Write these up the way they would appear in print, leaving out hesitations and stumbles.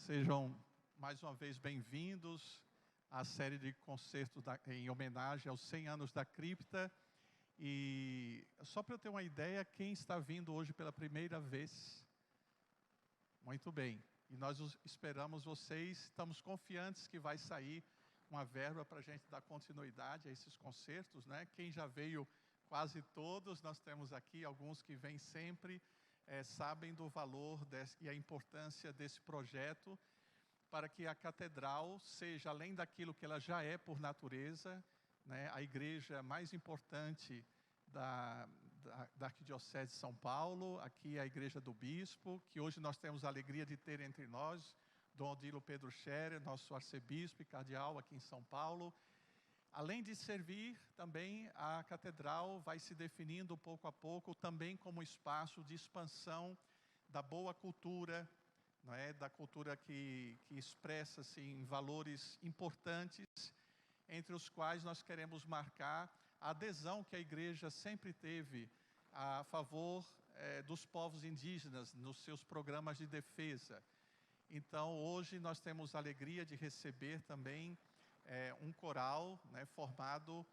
Sejam mais uma vez bem-vindos à série de concertos em homenagem aos 100 anos da cripta. E só para eu ter uma ideia, quem está vindo hoje pela primeira vez? Muito bem. E nós esperamos vocês, estamos confiantes que vai sair uma verba para a gente dar continuidade a esses concertos, né? Quem já veio, quase todos, nós temos aqui alguns que vêm sempre, sabem do valor e a importância desse projeto para que a catedral seja, além daquilo que ela já é por natureza, né, a igreja mais importante da Arquidiocese de São Paulo, aqui a igreja do bispo, que hoje nós temos a alegria de ter entre nós, Dom Odilo Pedro Scherer, nosso arcebispo e cardeal aqui em São Paulo. Além de servir, também a catedral vai se definindo pouco a pouco também como espaço de expansão da boa cultura, não é? Da cultura que expressa assim, valores importantes, entre os quais nós queremos marcar a adesão que a igreja sempre teve a favor dos povos indígenas nos seus programas de defesa. Então, hoje nós temos a alegria de receber também um coral, né, formado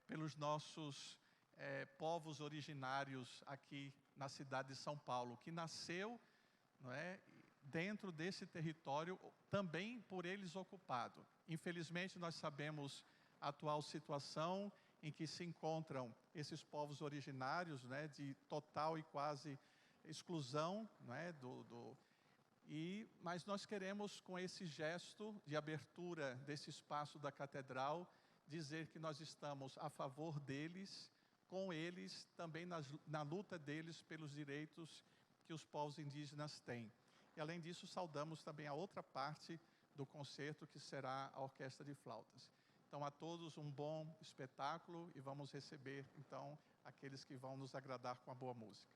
pelos nossos povos originários aqui na cidade de São Paulo, que nasceu, não é, dentro desse território, também por eles ocupado. Infelizmente, nós sabemos a atual situação em que se encontram esses povos originários, né, de total e quase exclusão, né, mas nós queremos, com esse gesto de abertura desse espaço da catedral, dizer que nós estamos a favor deles, com eles, também na luta deles pelos direitos que os povos indígenas têm. E, além disso, saudamos também a outra parte do concerto, que será a Orquestra de Flautas. Então, a todos um bom espetáculo e vamos receber, então, aqueles que vão nos agradar com a boa música.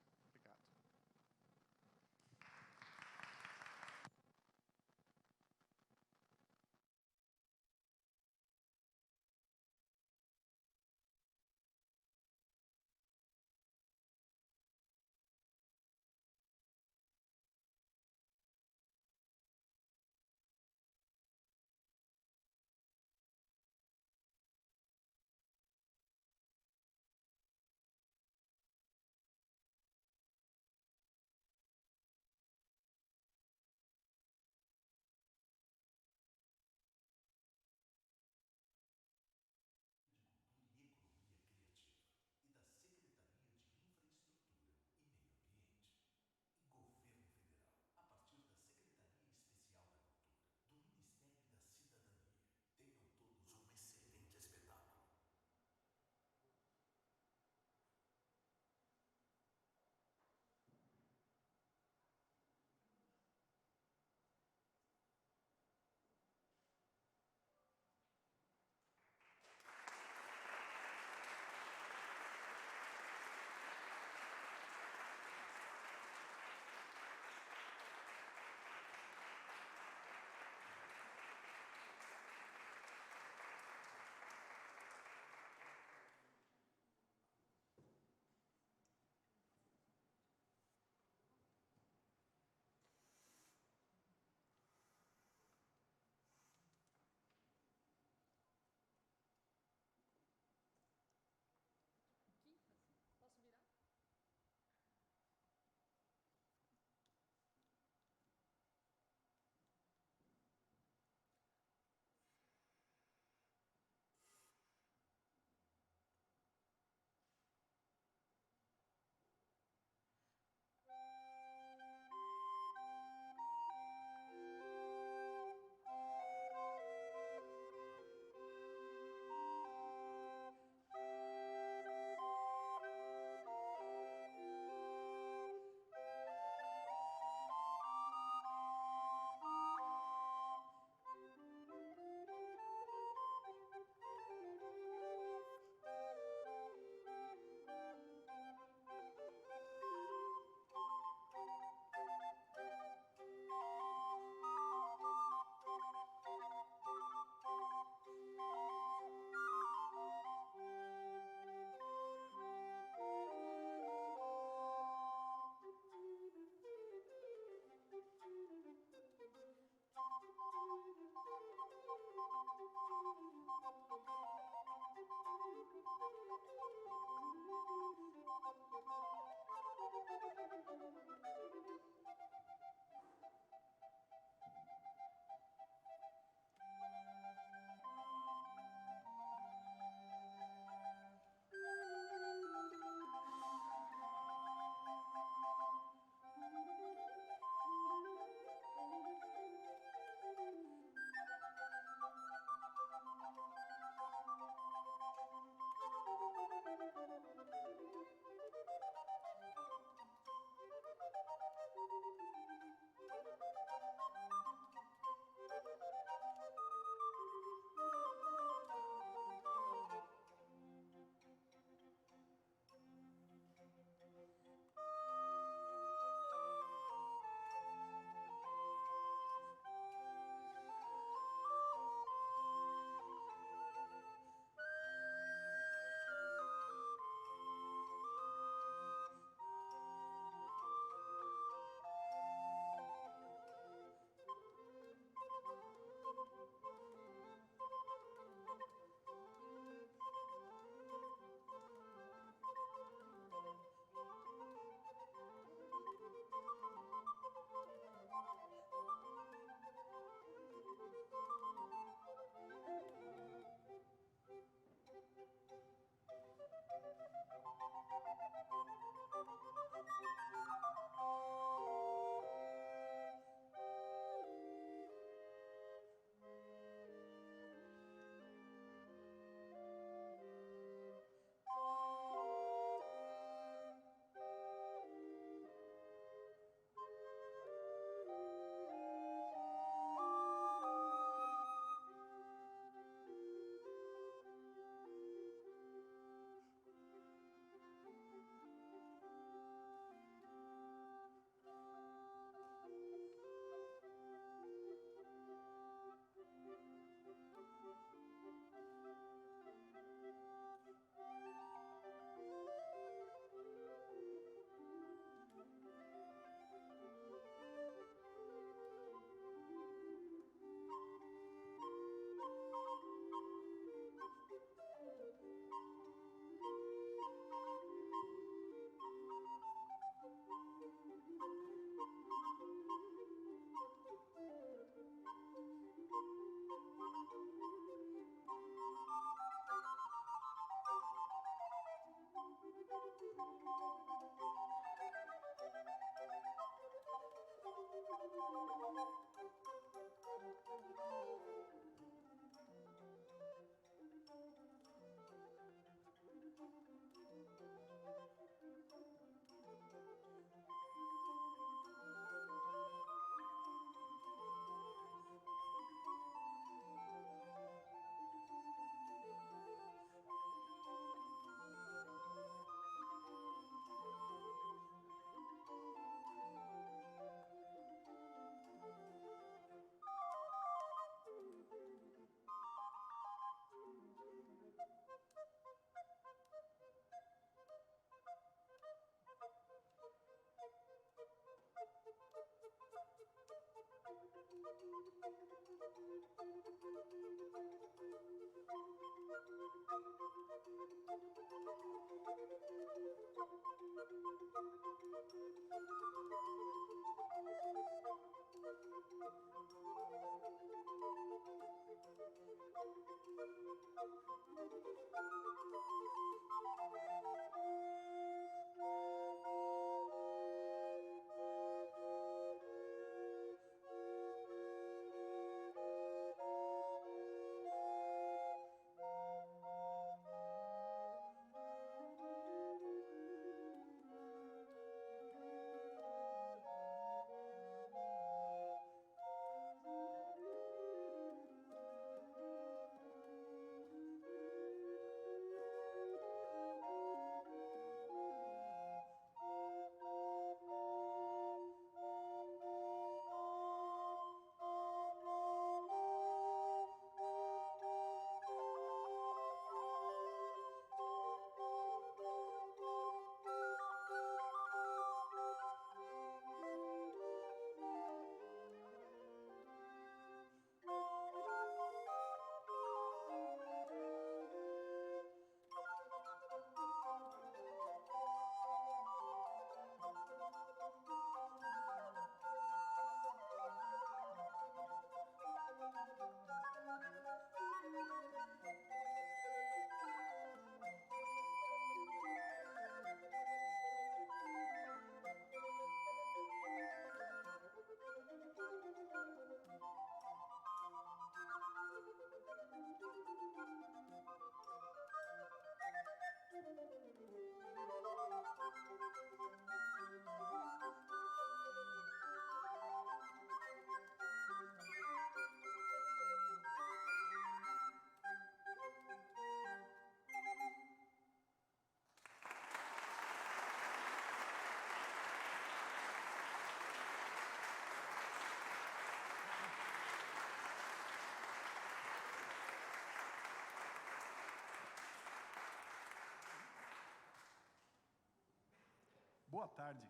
Boa tarde.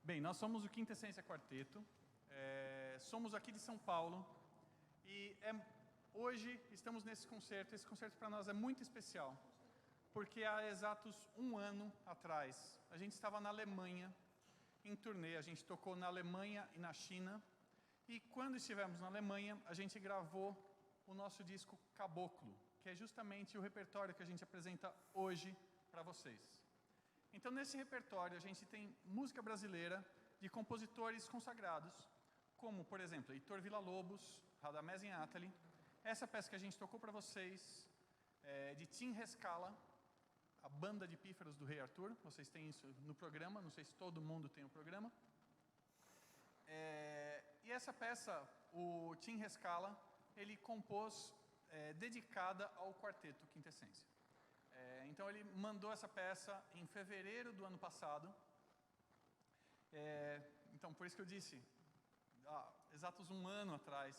Bem, nós somos o Quinta Essência Quarteto, somos aqui de São Paulo e hoje estamos nesse concerto. Esse concerto para nós é muito especial, porque há exatos um ano atrás, a gente estava na Alemanha, em turnê, a gente tocou na Alemanha e na China, e quando estivemos na Alemanha, a gente gravou o nosso disco Caboclo, que é justamente o repertório que a gente apresenta hoje para vocês. Então, nesse repertório, a gente tem música brasileira de compositores consagrados, como, por exemplo, Heitor Villa-Lobos, Radamés Inátali. Essa peça que a gente tocou para vocês é de Tim Rescala, a banda de pífaros do Rei Arthur. Vocês têm isso no programa, não sei se todo mundo tem o programa. E essa peça, o Tim Rescala, ele compôs dedicada ao quarteto Quinta Essência. Então ele mandou essa peça em fevereiro do ano passado. Então por isso que eu disse, exatos um ano atrás,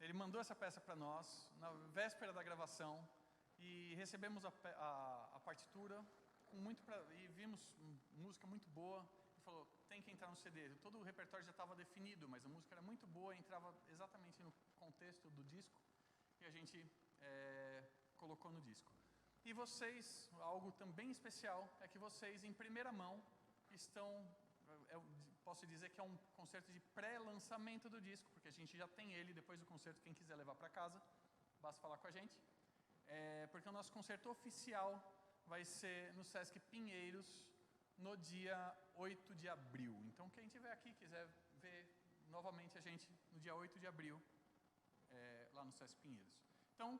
ele mandou essa peça para nós, na véspera da gravação, e recebemos a partitura com e vimos música muito boa, e falou, tem que entrar no CD. Todo o repertório já estava definido, mas a música era muito boa, entrava exatamente no contexto do disco, e a gente colocou no disco. E vocês, algo também especial, é que vocês, em primeira mão, posso dizer que é um concerto de pré-lançamento do disco, porque a gente já tem ele depois do concerto, quem quiser levar para casa, basta falar com a gente. Porque o nosso concerto oficial vai ser no Sesc Pinheiros, no dia 8 de abril. Então, quem estiver aqui, quiser ver novamente a gente no dia 8 de abril, lá no Sesc Pinheiros. Então,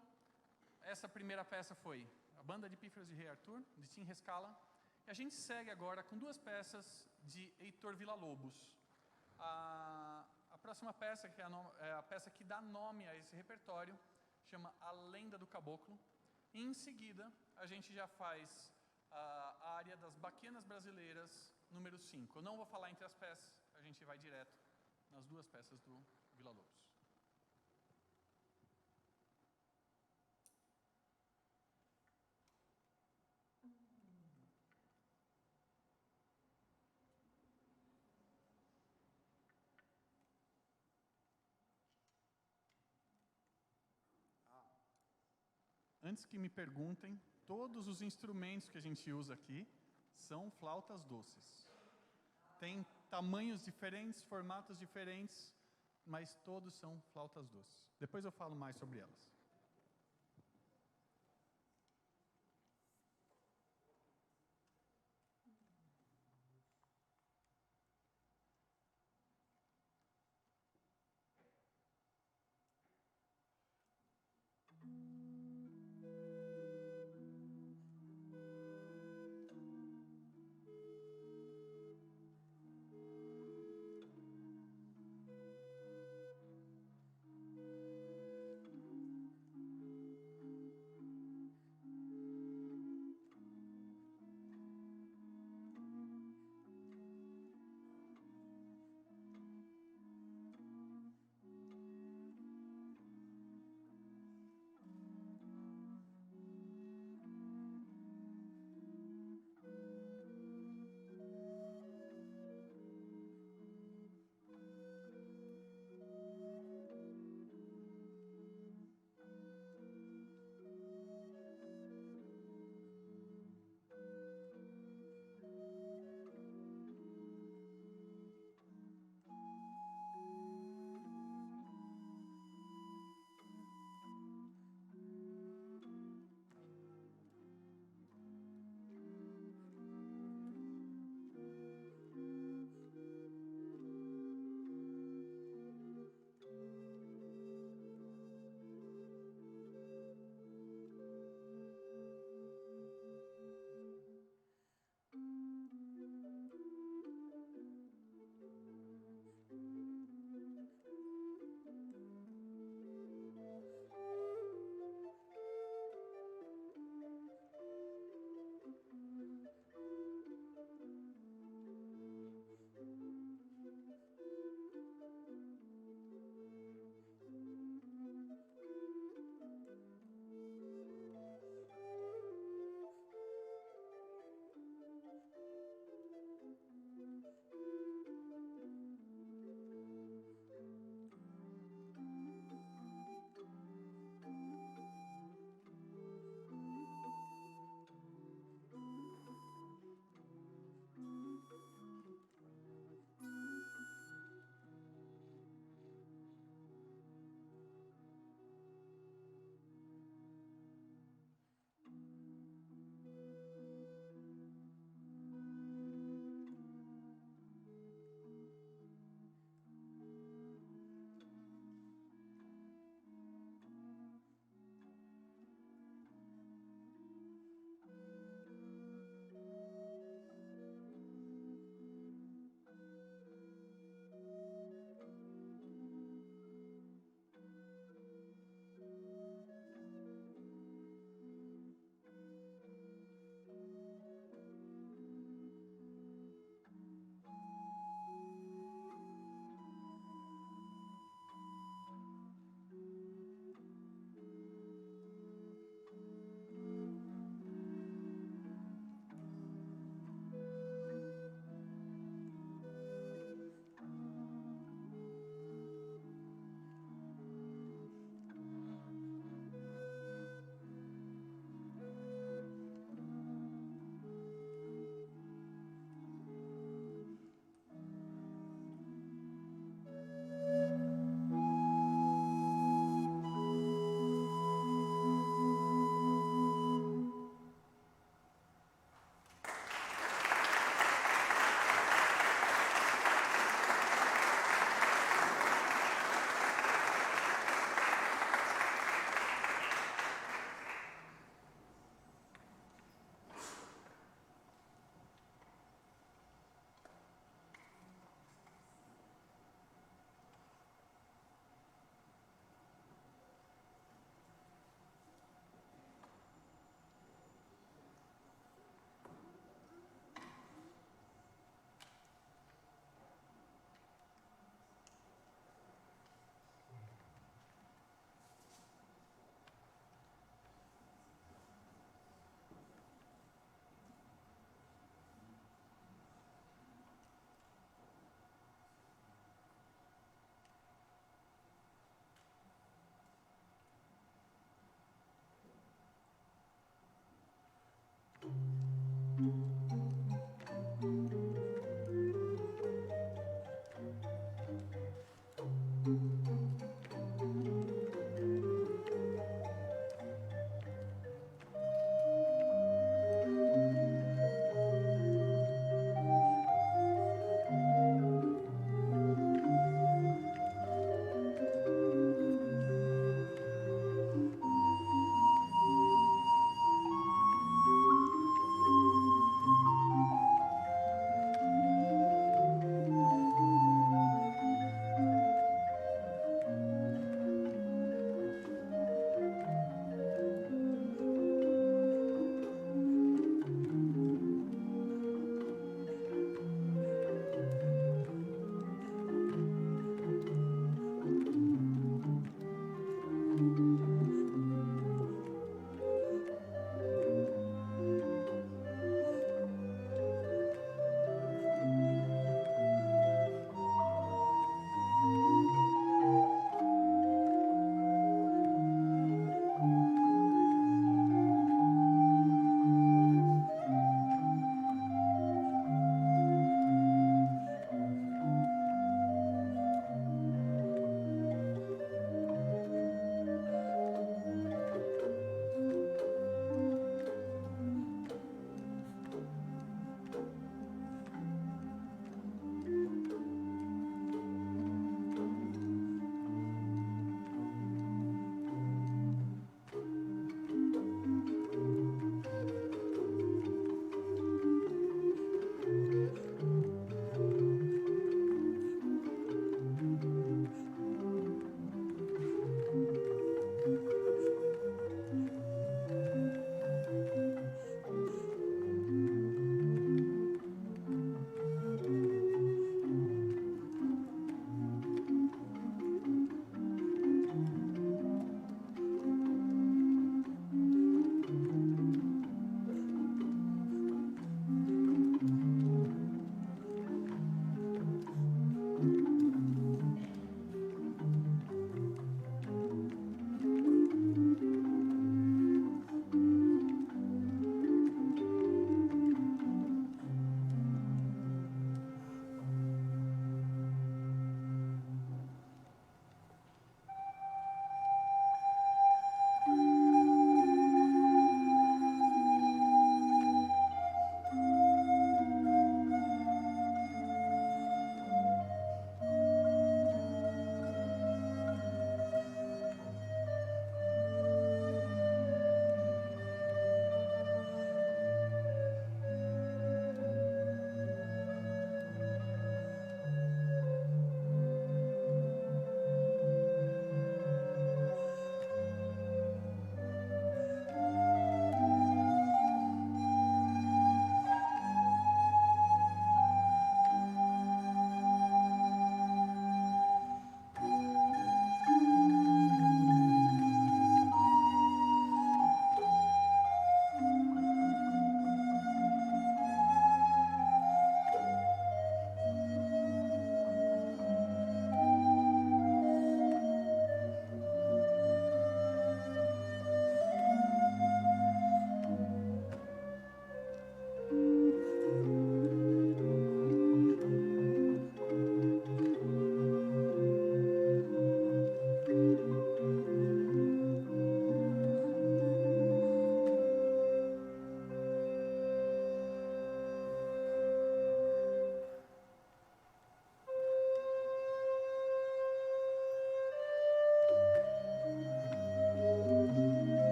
essa primeira peça foi a Banda de Pífaros de Rei Arthur, de Tim Rescala. E a gente segue agora com duas peças de Heitor Villa-Lobos. A próxima peça, que é a peça que dá nome a esse repertório, chama A Lenda do Caboclo. E em seguida, a gente já faz a área das Baquianas Brasileiras, número 5. Eu não vou falar entre as peças, a gente vai direto nas duas peças do Villa-Lobos. Antes que me perguntem, todos os instrumentos que a gente usa aqui são flautas doces. Tem tamanhos diferentes, formatos diferentes, mas todos são flautas doces. Depois eu falo mais sobre elas.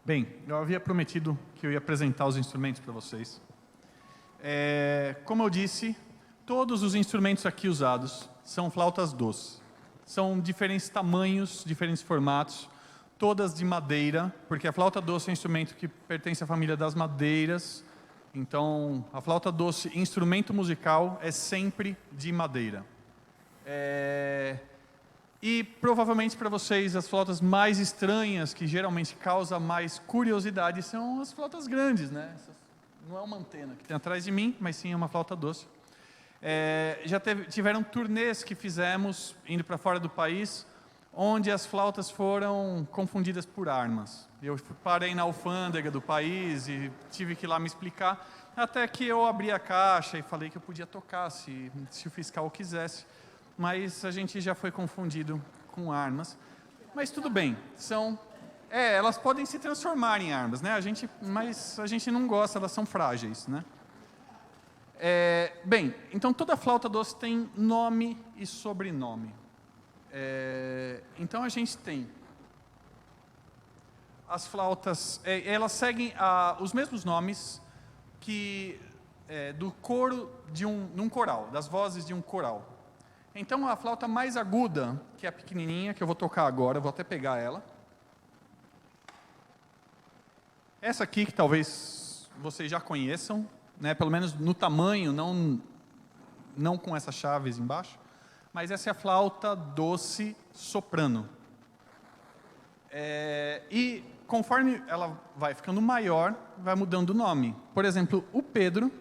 Bem, eu havia prometido que eu ia apresentar os instrumentos para vocês. Como eu disse, todos os instrumentos aqui usados são flautas doces. São diferentes tamanhos, diferentes formatos, todas de madeira, porque a flauta doce é um instrumento que pertence à família das madeiras. Então, a flauta doce, instrumento musical, é sempre de madeira. E provavelmente para vocês as flautas mais estranhas, que geralmente causam mais curiosidade, são as flautas grandes, né? Não é uma antena que tem atrás de mim, mas sim é uma flauta doce. Já tiveram turnês que fizemos, indo para fora do país, onde as flautas foram confundidas por armas. Eu parei na alfândega do país e tive que ir lá me explicar, até que eu abri a caixa e falei que eu podia tocar, se o fiscal quisesse. Mas a gente já foi confundido com armas. Mas tudo bem, elas podem se transformar em armas, né? Mas a gente não gosta, elas são frágeis, né? Bem, então toda flauta doce tem nome e sobrenome. Então a gente tem as flautas, elas seguem os mesmos nomes que do coro num coral, das vozes de um coral. Então a flauta mais aguda, que é a pequenininha, que eu vou tocar agora, vou até pegar ela. Essa aqui, que talvez vocês já conheçam, né, pelo menos no tamanho, não com essas chaves embaixo, mas essa é a flauta doce soprano. E conforme ela vai ficando maior, vai mudando o nome. Por exemplo, o Pedro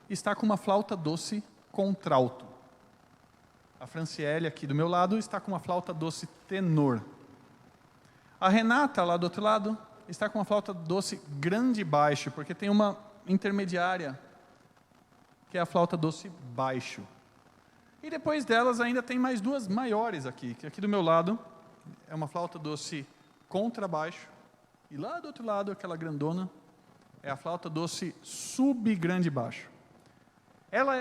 está com uma flauta doce contralto. A Franciele, aqui do meu lado, está com uma flauta doce tenor. A Renata, lá do outro lado, está com uma flauta doce grande e baixo, porque tem uma intermediária, que é a flauta doce baixo. E depois delas ainda tem mais duas maiores aqui, que aqui do meu lado é uma flauta doce contrabaixo, e lá do outro lado, aquela grandona, é a flauta doce sub-grande baixo.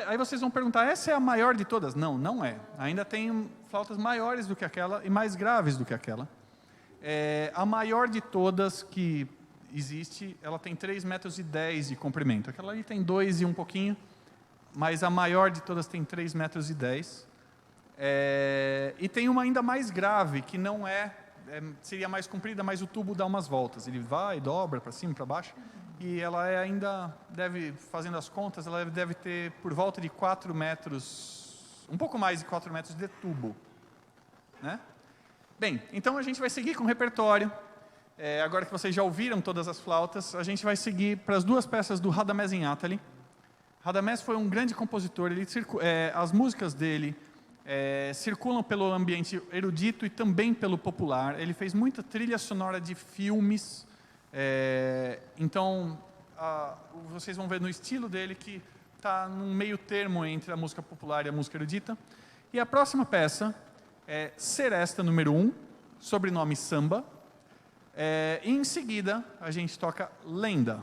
Aí vocês vão perguntar, essa é a maior de todas? Não, não é. Ainda tem flautas maiores do que aquela e mais graves do que aquela. A maior de todas que existe, ela tem 3,10 metros de comprimento. Aquela ali tem 2 e um pouquinho, mas a maior de todas tem 3,10 metros. E tem uma ainda mais grave, que não seria mais comprida, mas o tubo dá umas voltas. Ele vai, dobra para cima, para baixo. E ela ainda fazendo as contas, ela deve ter por volta de 4 metros, um pouco mais de 4 metros de tubo. Né? Bem, então a gente vai seguir com o repertório. Agora que vocês já ouviram todas as flautas, a gente vai seguir para as duas peças do Radamés Inátali. Radamés foi um grande compositor, as músicas dele circulam pelo ambiente erudito e também pelo popular. Ele fez muita trilha sonora de filmes. Então, vocês vão ver no estilo dele que está num meio termo entre a música popular e a música erudita. E a próxima peça é Seresta número 1, sobrenome Samba. E em seguida, a gente toca Lenda.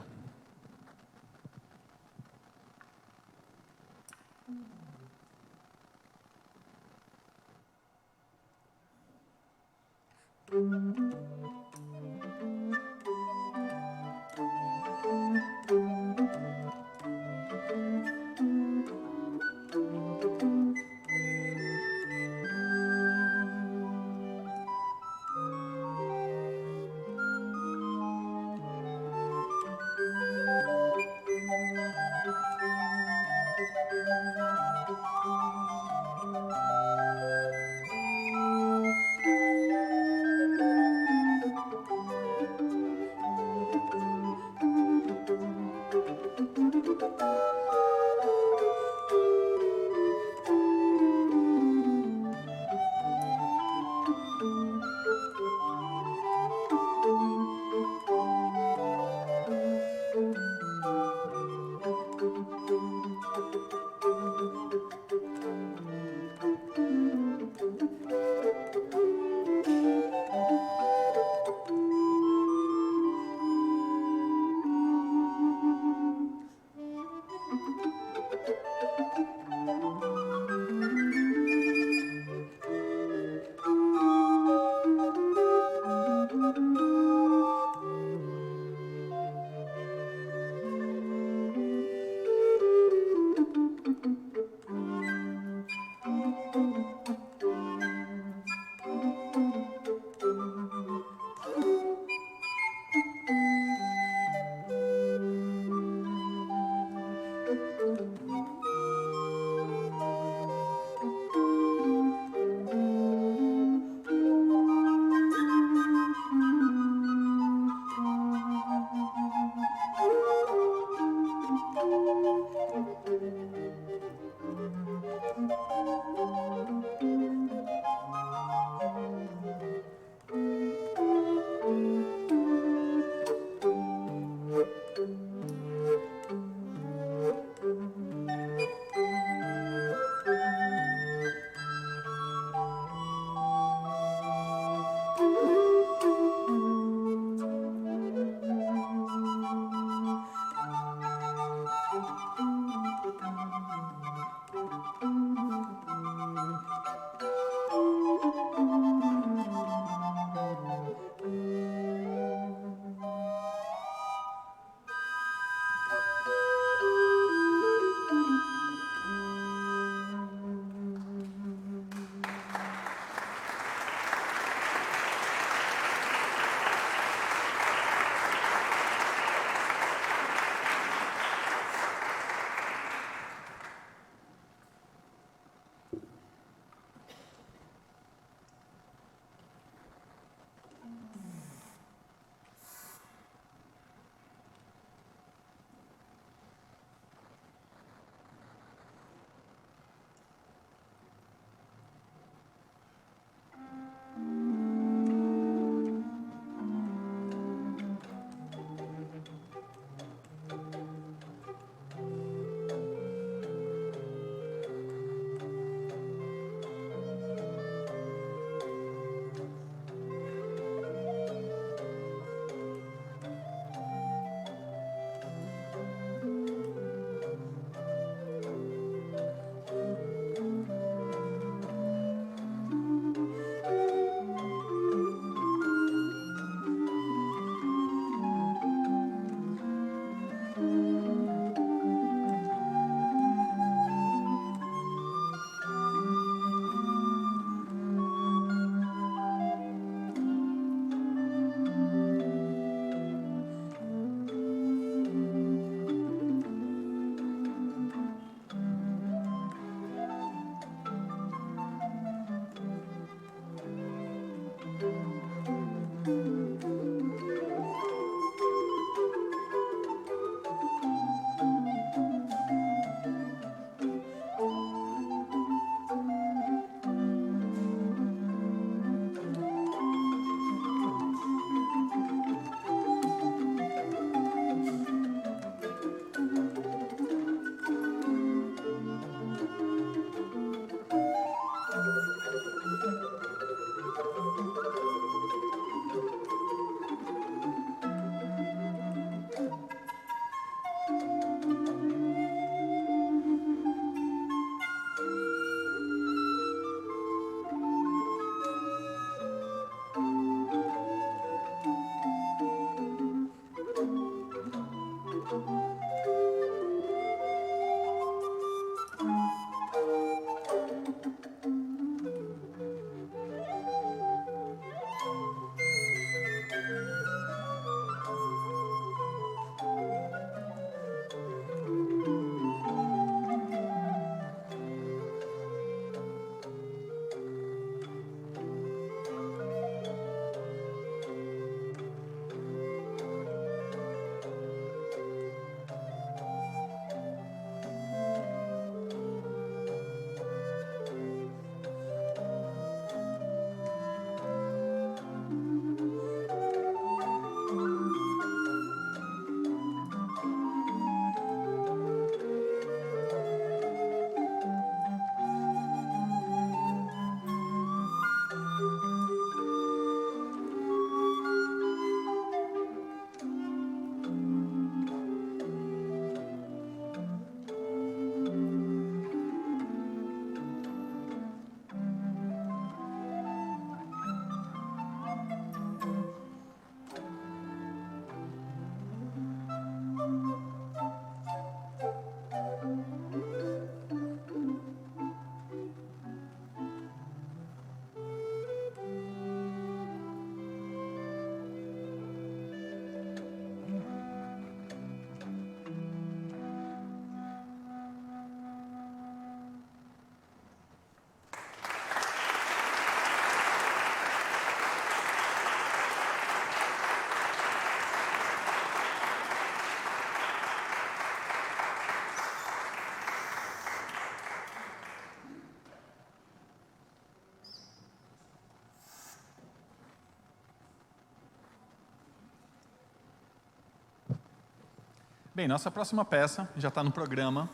Bem, nossa próxima peça já está no programa,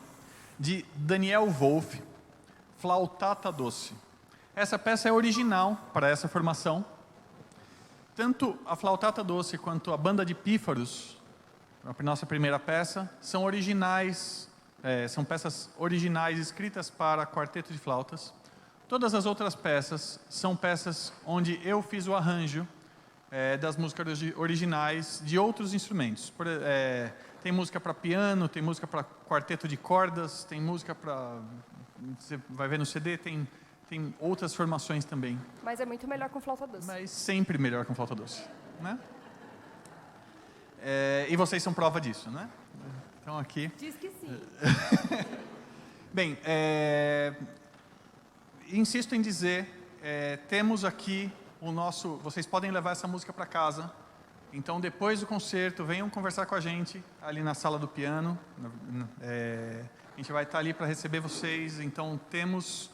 de Daniel Wolff, Flautata Doce. Essa peça é original para essa formação. Tanto a Flautata Doce quanto a Banda de Pífaros, a nossa primeira peça, são originais, são peças originais escritas para quarteto de flautas. Todas as outras peças são peças onde eu fiz o arranjo das músicas originais de outros instrumentos. Tem música para piano, tem música para quarteto de cordas, tem música para... Você vai ver no CD, tem outras formações também. Mas é muito melhor com flauta doce. Mas sempre melhor com flauta doce, né? E vocês são prova disso, né? Então aqui... Diz que sim. Bem, insisto em dizer, temos aqui o nosso... Vocês podem levar essa música para casa. Então, depois do concerto, venham conversar com a gente ali na sala do piano. A gente vai estar ali para receber vocês. Então, temos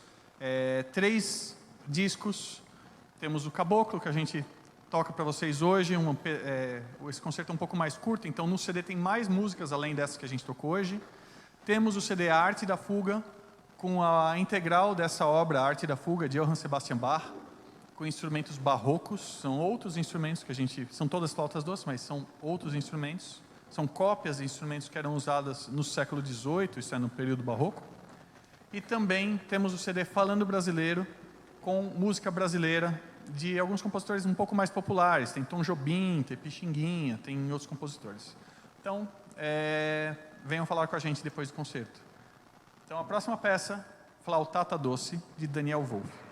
3 discos. Temos o Caboclo, que a gente toca para vocês hoje. Esse concerto é um pouco mais curto, então no CD tem mais músicas além dessas que a gente tocou hoje. Temos o CD Arte da Fuga, com a integral dessa obra, Arte da Fuga, de Johann Sebastian Bach, com instrumentos barrocos. São outros instrumentos que a gente... São todas flautas doces, mas são outros instrumentos. São cópias de instrumentos que eram usadas no século XVIII, isso é no período barroco. E também temos o CD Falando Brasileiro, com música brasileira de alguns compositores um pouco mais populares. Tem Tom Jobim, tem Pixinguinha, tem outros compositores. Então, venham falar com a gente depois do concerto. Então, a próxima peça, Flautata Doce, de Daniel Wolff.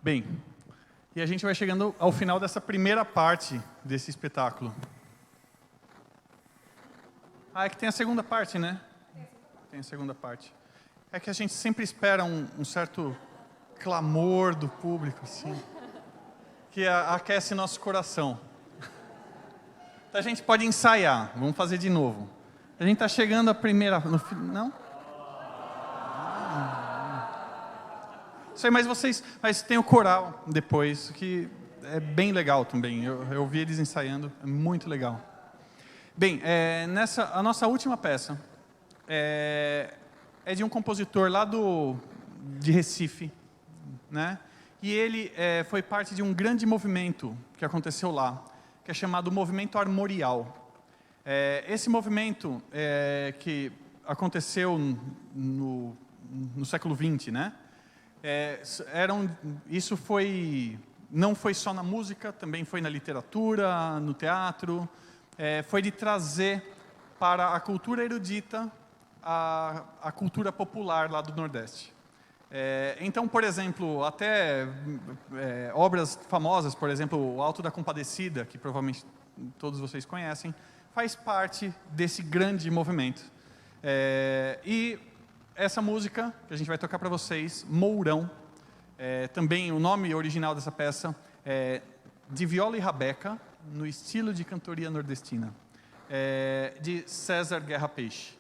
Bem, e a gente vai chegando ao final dessa primeira parte desse espetáculo. É que tem a segunda parte, né? Tem a segunda parte. É que a gente sempre espera um certo clamor do público, assim, que aquece nosso coração. Então a gente pode ensaiar, vamos fazer de novo. A gente está chegando à primeira... Não? Sei, mas tem o coral depois, que é bem legal também. Eu vi eles ensaiando, é muito legal. Bem, a nossa última peça é de um compositor lá de Recife, né? E ele foi parte de um grande movimento que aconteceu lá, que é chamado Movimento Armorial. Esse movimento que aconteceu no século XX, né? Isso não foi só na música, também foi na literatura, no teatro, foi de trazer para a cultura erudita a cultura popular lá do Nordeste. Então, por exemplo, até obras famosas, por exemplo, o Alto da Compadecida, que provavelmente todos vocês conhecem, faz parte desse grande movimento. E essa música que a gente vai tocar para vocês, Mourão, também o nome original dessa peça é De Viola e Rabeca, no estilo de cantoria nordestina, de César Guerra Peixe.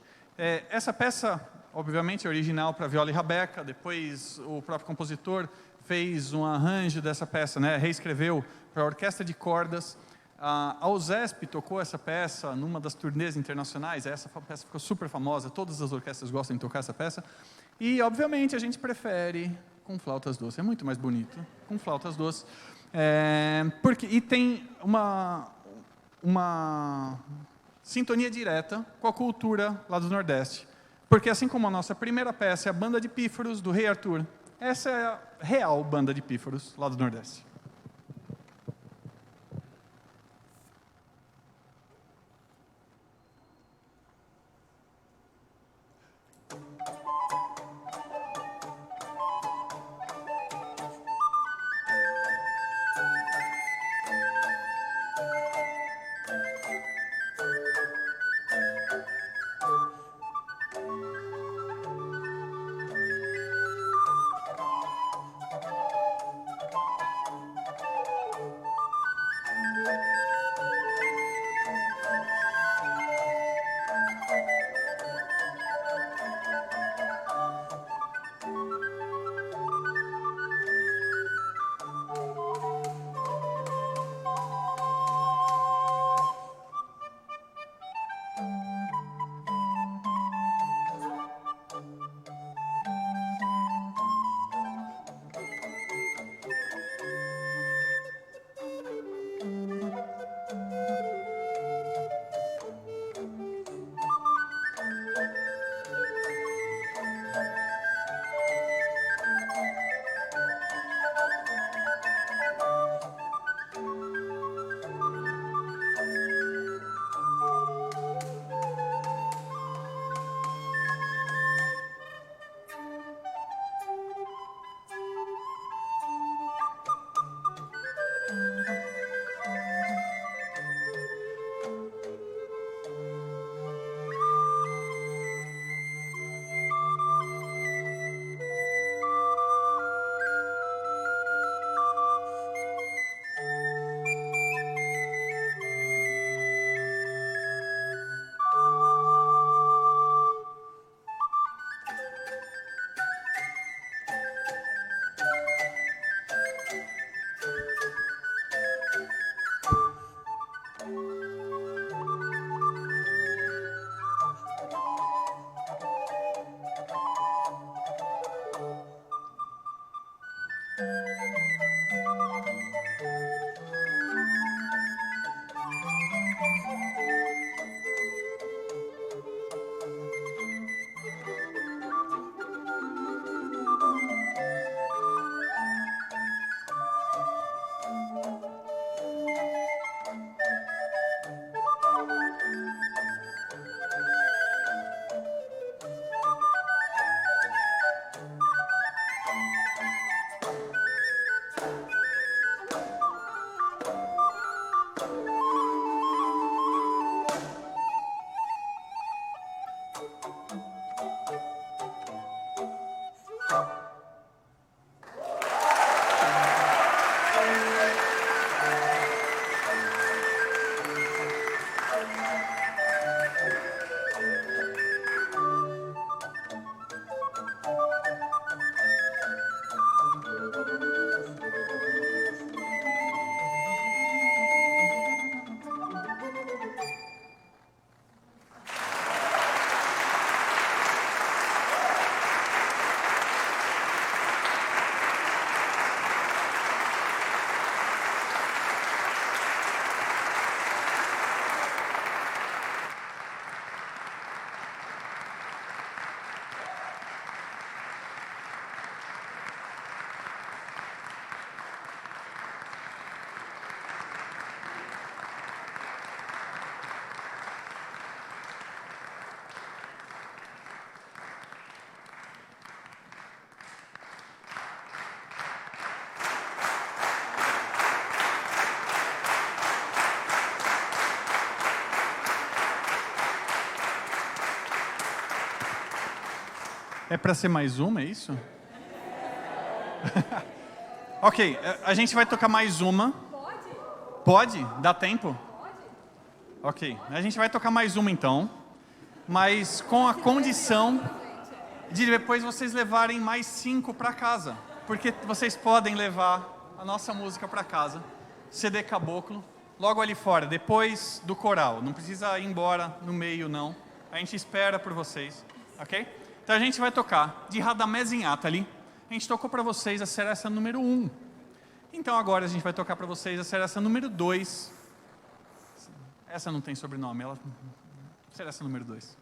Essa peça, obviamente, é original para viola e rabeca, depois o próprio compositor fez um arranjo dessa peça, né, reescreveu para a orquestra de cordas. A USESP tocou essa peça numa das turnês internacionais, essa peça ficou super famosa, todas as orquestras gostam de tocar essa peça, e obviamente a gente prefere com flautas doces, é muito mais bonito com flautas doces, e tem uma sintonia direta com a cultura lá do Nordeste, porque assim como a nossa primeira peça é a Banda de Pífaros, do Rei Arthur, essa é a real Banda de Pífaros lá do Nordeste. É para ser mais uma, é isso? Ok, a gente vai tocar mais uma. Pode? Dá tempo? Ok, a gente vai tocar mais uma então, mas com a condição de depois vocês levarem mais 5 para casa, porque vocês podem levar a nossa música para casa, CD Caboclo, logo ali fora, depois do coral, não precisa ir embora no meio não, a gente espera por vocês, ok? Então a gente vai tocar de Radamés Inátali, a gente tocou para vocês a seresta número 1, então agora a gente vai tocar para vocês a seresta número 2, essa não tem sobrenome, ela seresta número 2.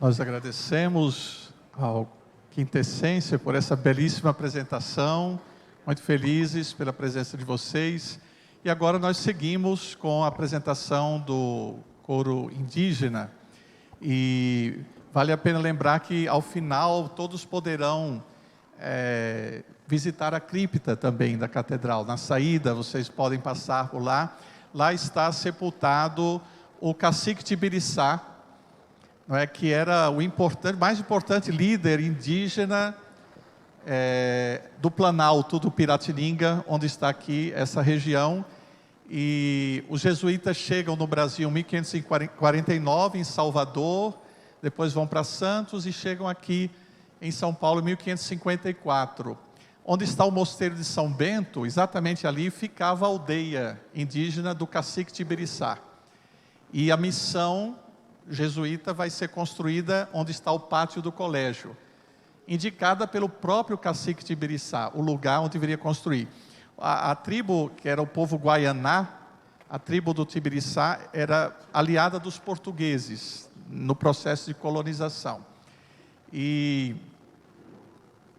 Nós agradecemos ao Quintessência por essa belíssima apresentação, muito felizes pela presença de vocês. E agora nós seguimos com a apresentação do coro indígena. E vale a pena lembrar que ao final todos poderão visitar a cripta também da catedral. Na saída vocês podem passar por lá. Lá está sepultado o cacique Tibiriçá, não é, que era o mais importante líder indígena do Planalto do Piratininga, onde está aqui essa região. E os jesuítas chegam no Brasil em 1549, em Salvador, depois vão para Santos e chegam aqui em São Paulo em 1554. Onde está o mosteiro de São Bento, exatamente ali ficava a aldeia indígena do cacique Tibiriçá. E a missão jesuíta vai ser construída onde está o pátio do colégio, indicada pelo próprio cacique Tibiriçá, o lugar onde deveria construir. A tribo, que era o povo Guaianá, a tribo do Tibiriçá, era aliada dos portugueses no processo de colonização. E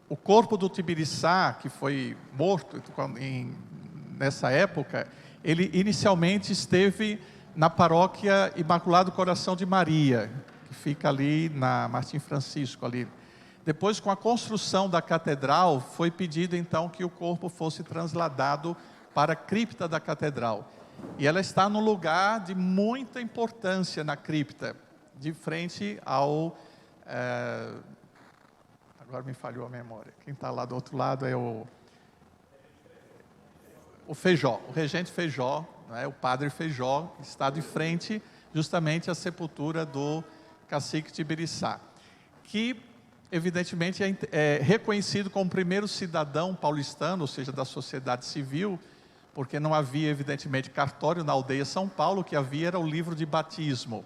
o corpo do Tibiriçá, que foi morto nessa época, ele inicialmente esteve na paróquia Imaculado Coração de Maria, que fica ali na Martim Francisco. Ali. Depois, com a construção da catedral, foi pedido então que o corpo fosse trasladado para a cripta da catedral. E ela está num lugar de muita importância na cripta, de frente ao... agora me falhou a memória. Quem está lá do outro lado é o Feijó, o regente Feijó, o padre Feijó, está de frente justamente à sepultura do cacique Tibiriçá, que evidentemente é reconhecido como o primeiro cidadão paulistano, ou seja, da sociedade civil, porque não havia evidentemente cartório na aldeia São Paulo, o que havia era o livro de batismo.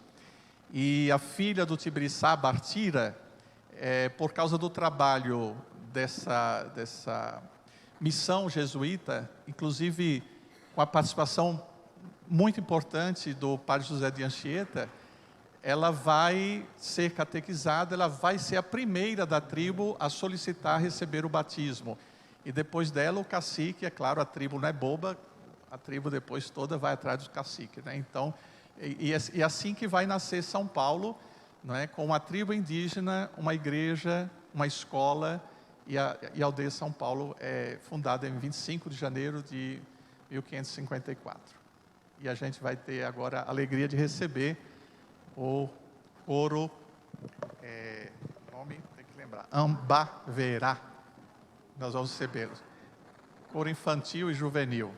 E a filha do Tibiriçá, Bartira, por causa do trabalho dessa missão jesuíta, inclusive com a participação muito importante do padre José de Anchieta, ela vai ser catequizada, ela vai ser a primeira da tribo a solicitar receber o batismo. E depois dela o cacique, é claro, a tribo não é boba, a tribo depois toda vai atrás do cacique, né? Então, e assim que vai nascer São Paulo, não é? Com uma tribo indígena, uma igreja, uma escola, e a aldeia São Paulo é fundada em 25 de janeiro de 1554. E a gente vai ter agora a alegria de receber o coro, nome, tem que lembrar, Ambaverá. Nós vamos recebê-los. Coro infantil e juvenil.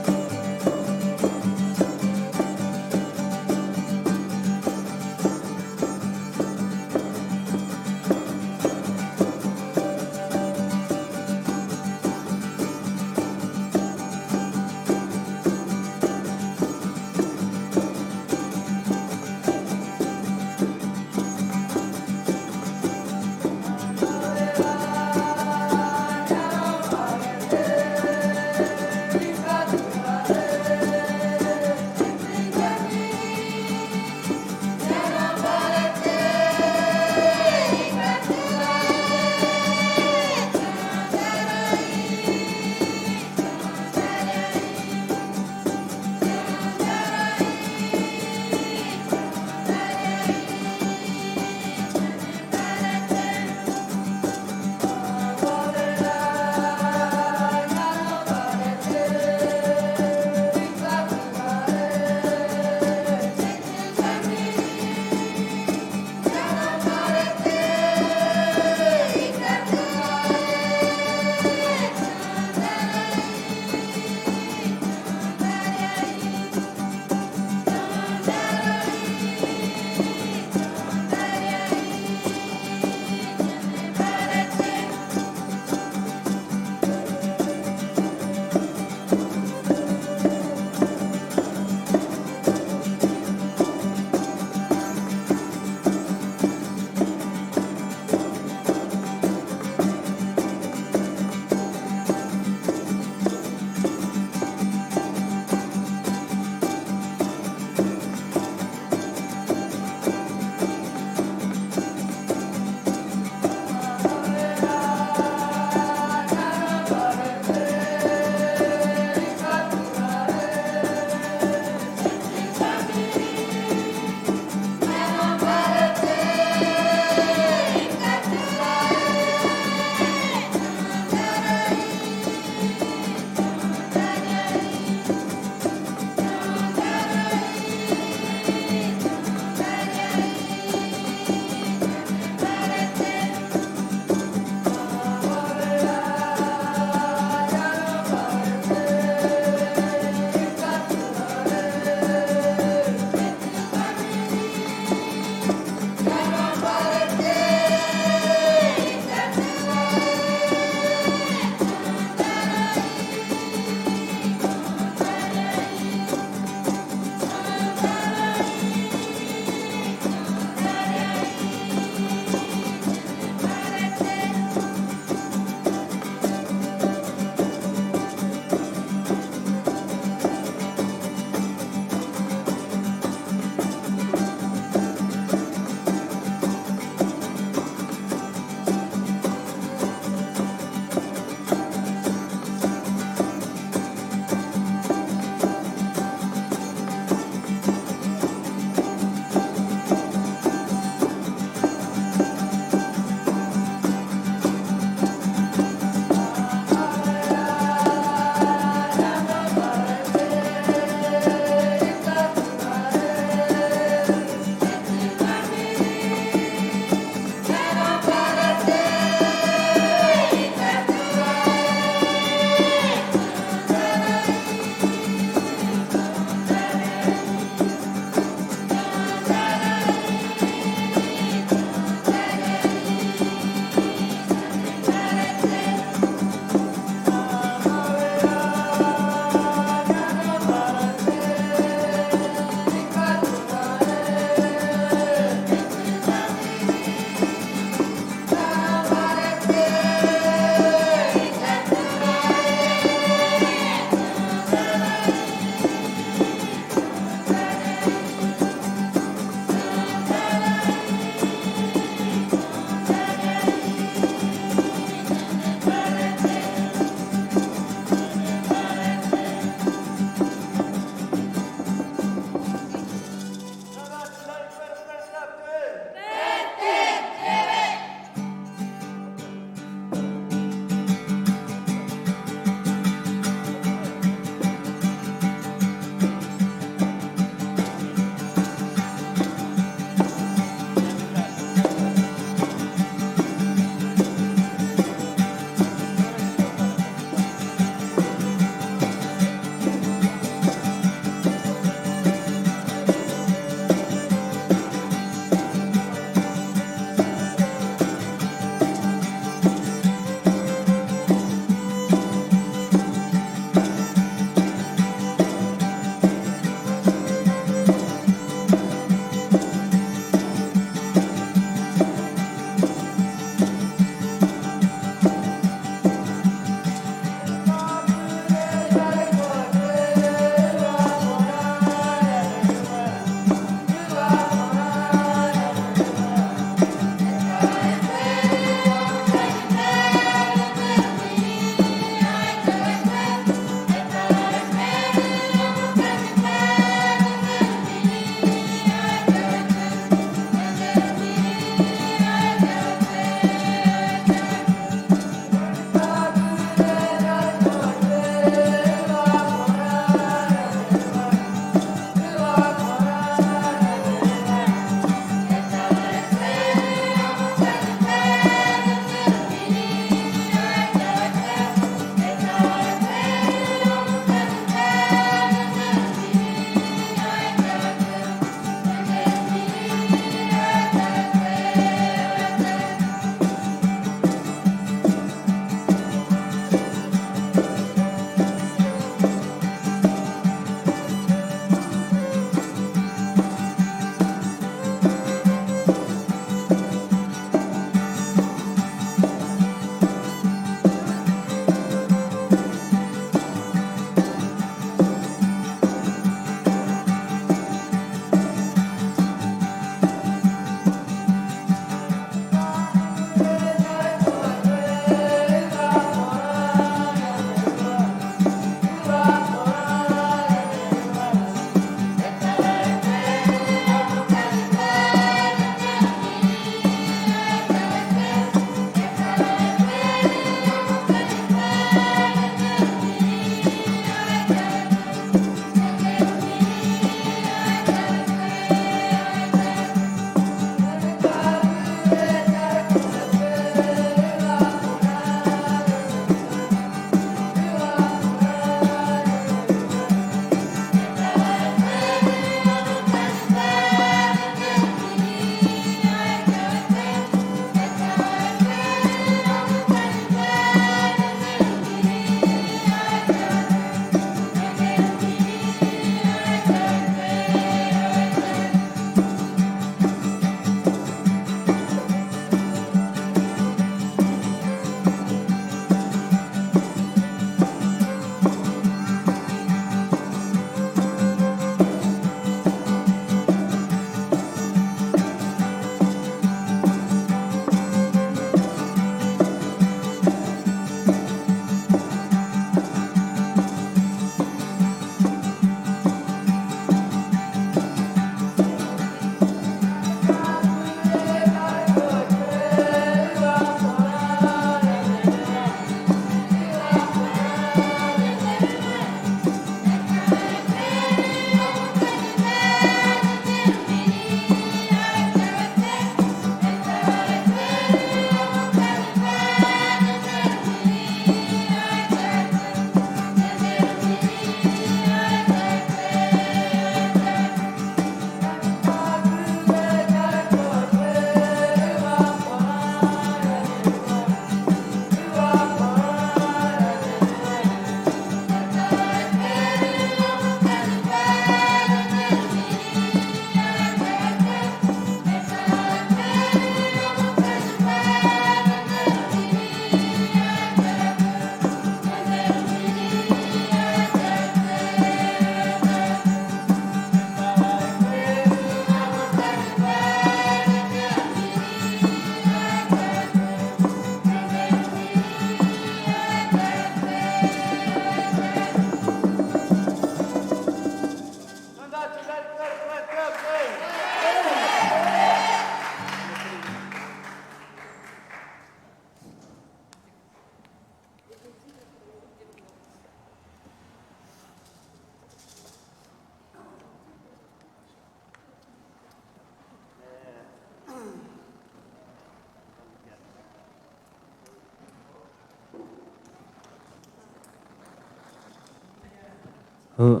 Alô,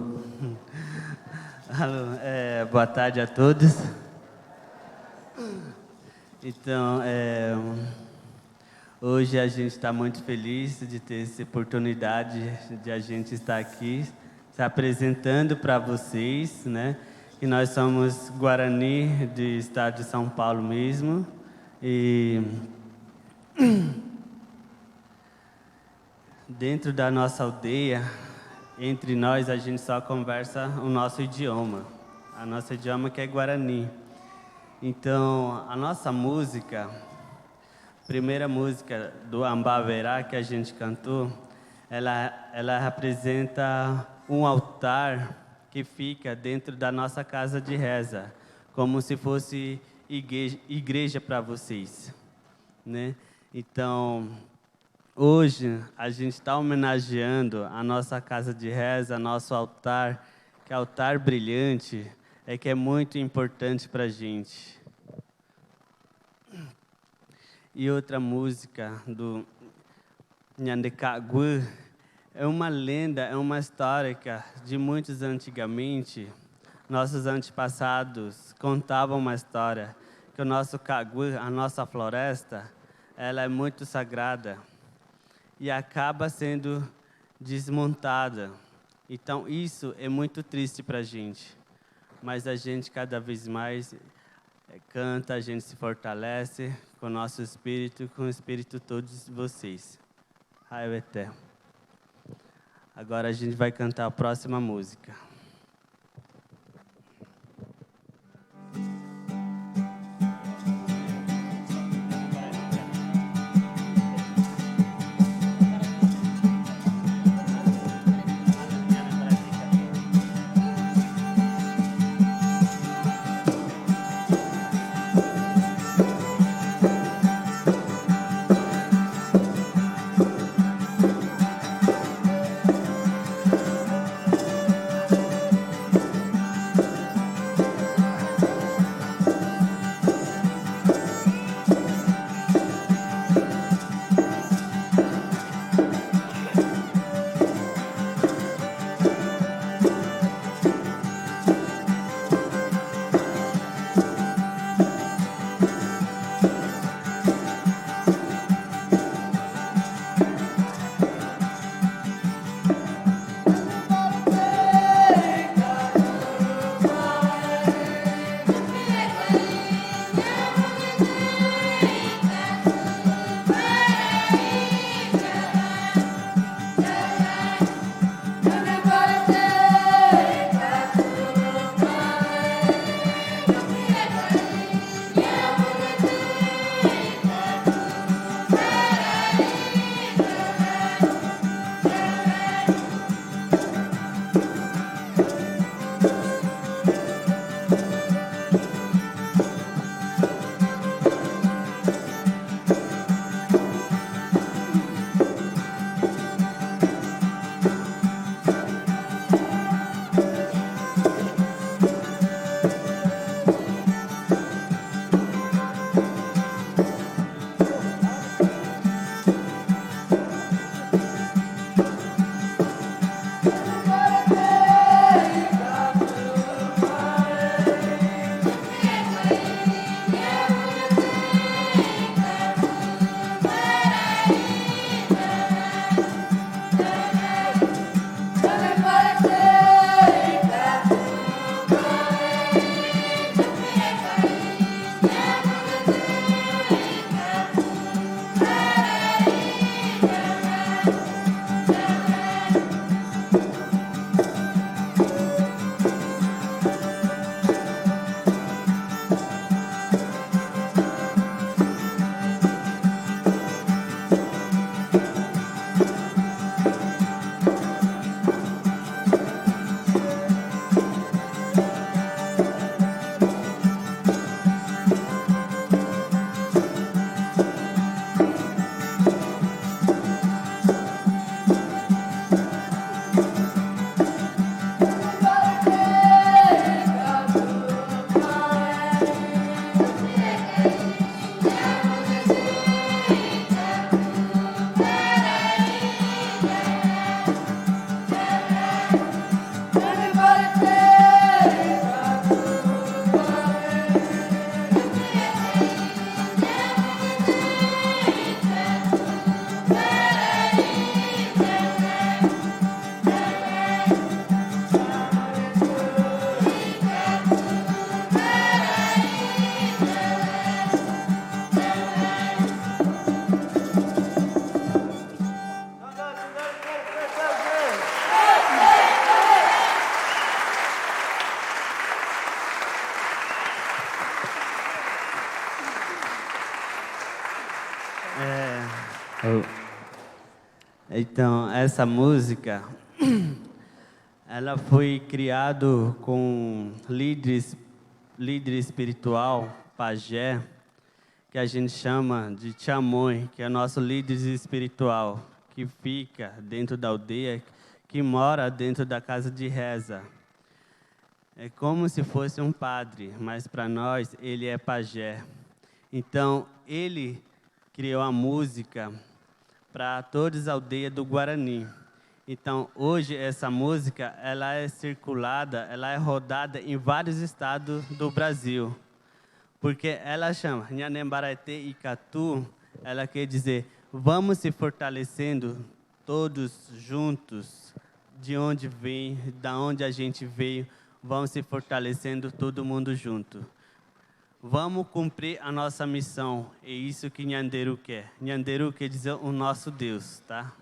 boa tarde a todos. Então, hoje a gente está muito feliz de ter essa oportunidade de a gente estar aqui se apresentando para vocês, né? E nós somos Guarani do estado de São Paulo mesmo. E dentro da nossa aldeia, entre nós, a gente só conversa o nosso idioma. A nossa idioma que é Guarani. Então, a nossa música, primeira música do Ambaverá que a gente cantou, ela representa um altar que fica dentro da nossa casa de reza, como se fosse igreja para vocês, né? Então, hoje a gente está homenageando a nossa casa de reza, nosso altar, que é altar brilhante, que é muito importante para a gente. E outra música do Nhandekagu é uma lenda, é uma história que de muitos antigamente, nossos antepassados contavam uma história, que o nosso Kagu, a nossa floresta, ela é muito sagrada e acaba sendo desmontada. Então, isso é muito triste para a gente. Mas a gente cada vez mais canta, a gente se fortalece com o nosso espírito, com o espírito de todos vocês. Raio Eterno. Agora a gente vai cantar a próxima música. Então, essa música, ela foi criada com líder espiritual, pajé, que a gente chama de Chamões, que é nosso líder espiritual, que fica dentro da aldeia, que mora dentro da casa de reza. É como se fosse um padre, mas para nós ele é pajé. Então, ele criou a música para todas as aldeias do Guarani. Então, hoje, essa música ela é circulada, ela é rodada em vários estados do Brasil. Porque ela chama Nhanembarete Icatu, ela quer dizer, vamos se fortalecendo todos juntos, de onde vem, da onde a gente veio, vamos se fortalecendo todo mundo junto. Vamos cumprir a nossa missão, é isso que Nhanderu quer. Nhanderu quer dizer o nosso Deus, tá?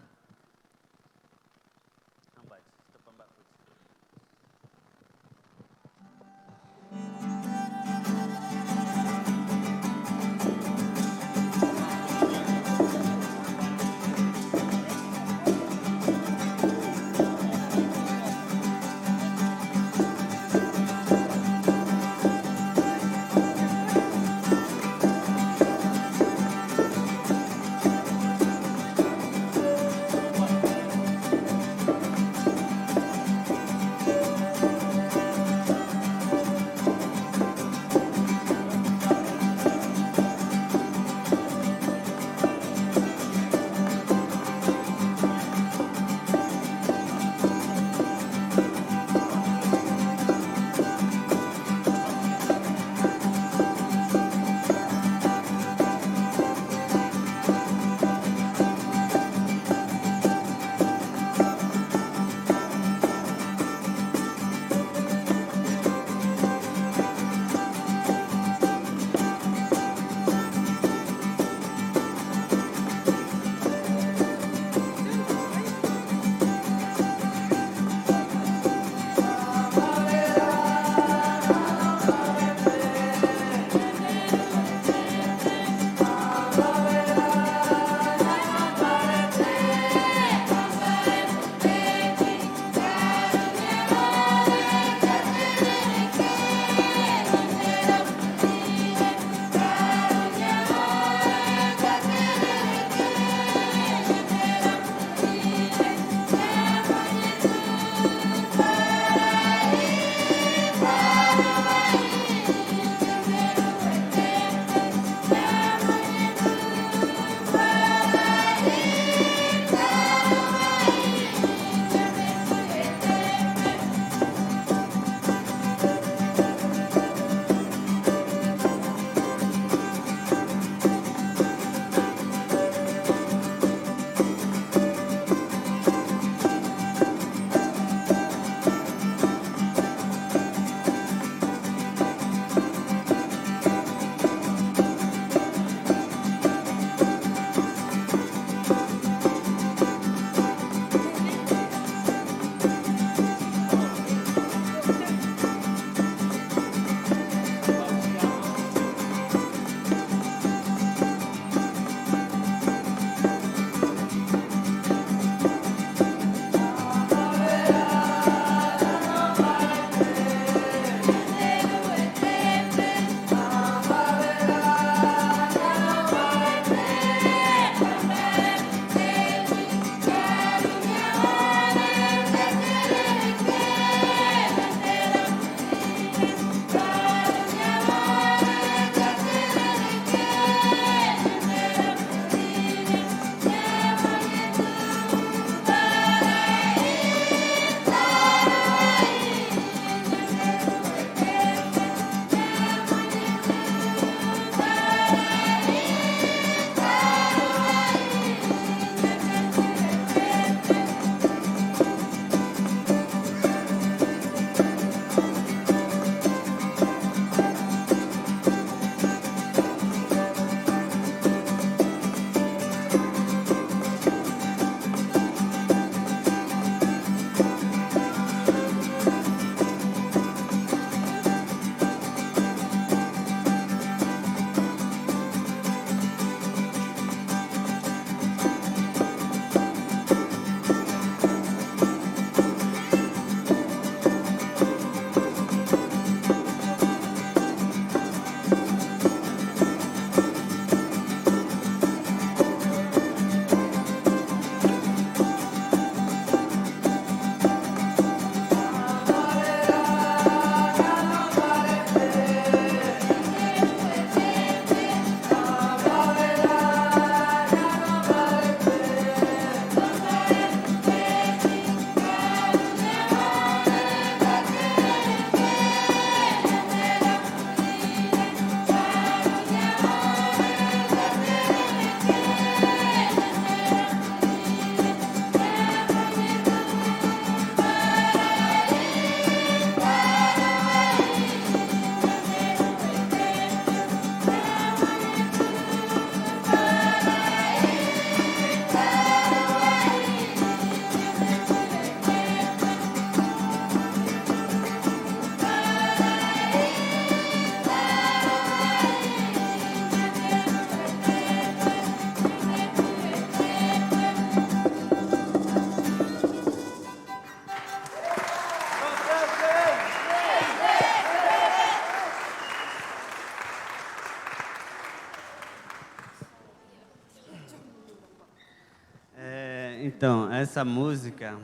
Então, essa música,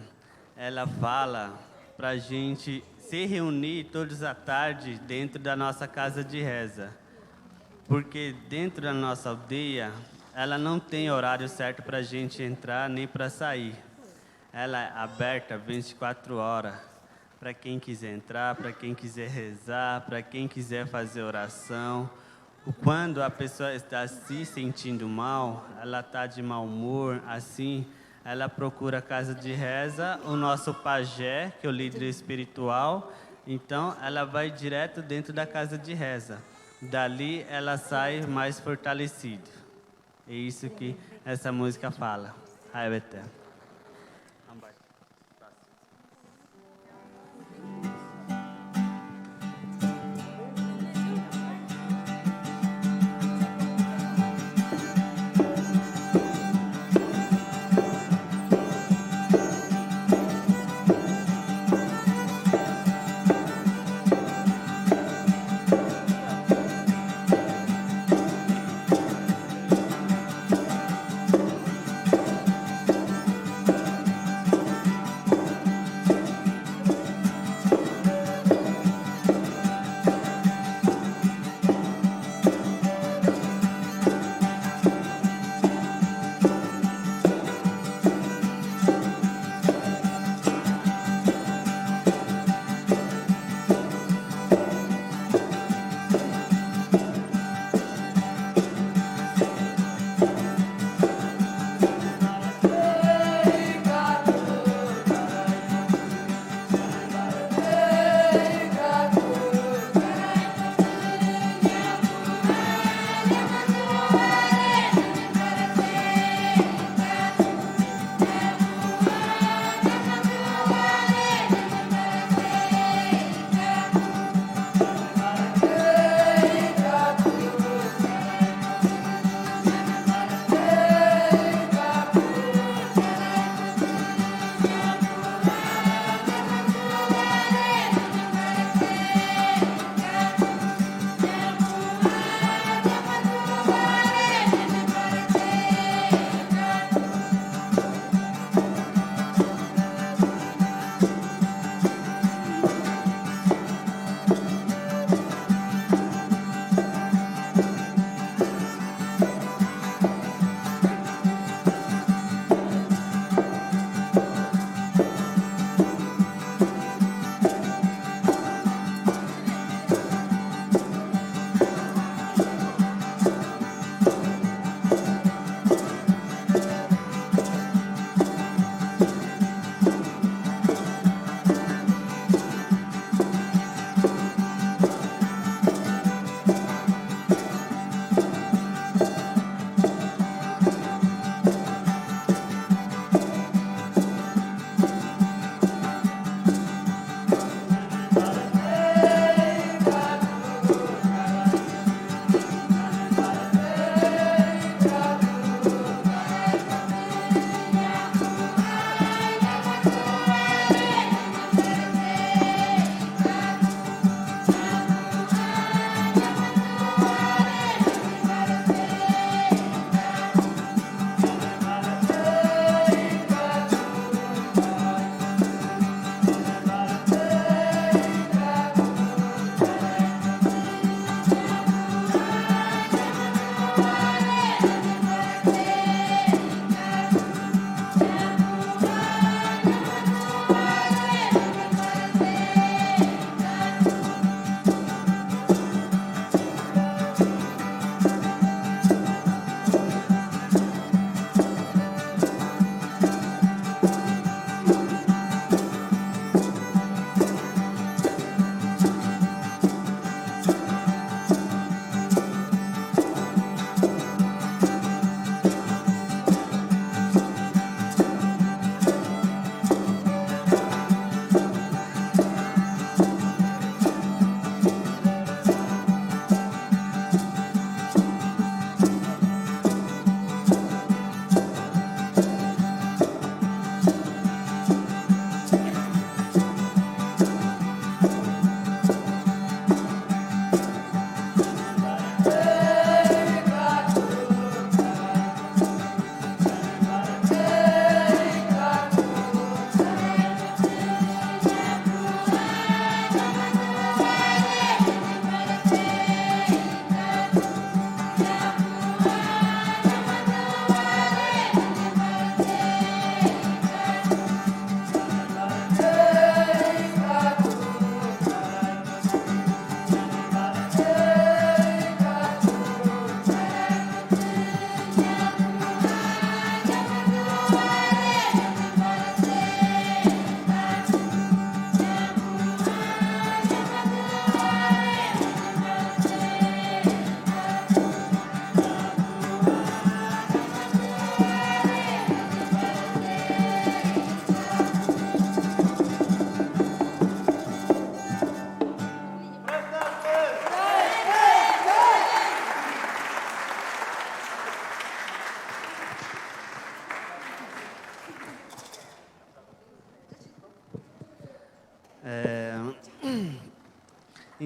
ela fala para a gente se reunir todos à tarde dentro da nossa casa de reza. Porque dentro da nossa aldeia, ela não tem horário certo para a gente entrar nem para sair. Ela é aberta 24 horas para quem quiser entrar, para quem quiser rezar, para quem quiser fazer oração. Quando a pessoa está se sentindo mal, ela está de mau humor, assim, ela procura a casa de reza, o nosso pajé, que é o líder espiritual, então ela vai direto dentro da casa de reza. Dali ela sai mais fortalecida. É isso que essa música fala. Raiva eterna.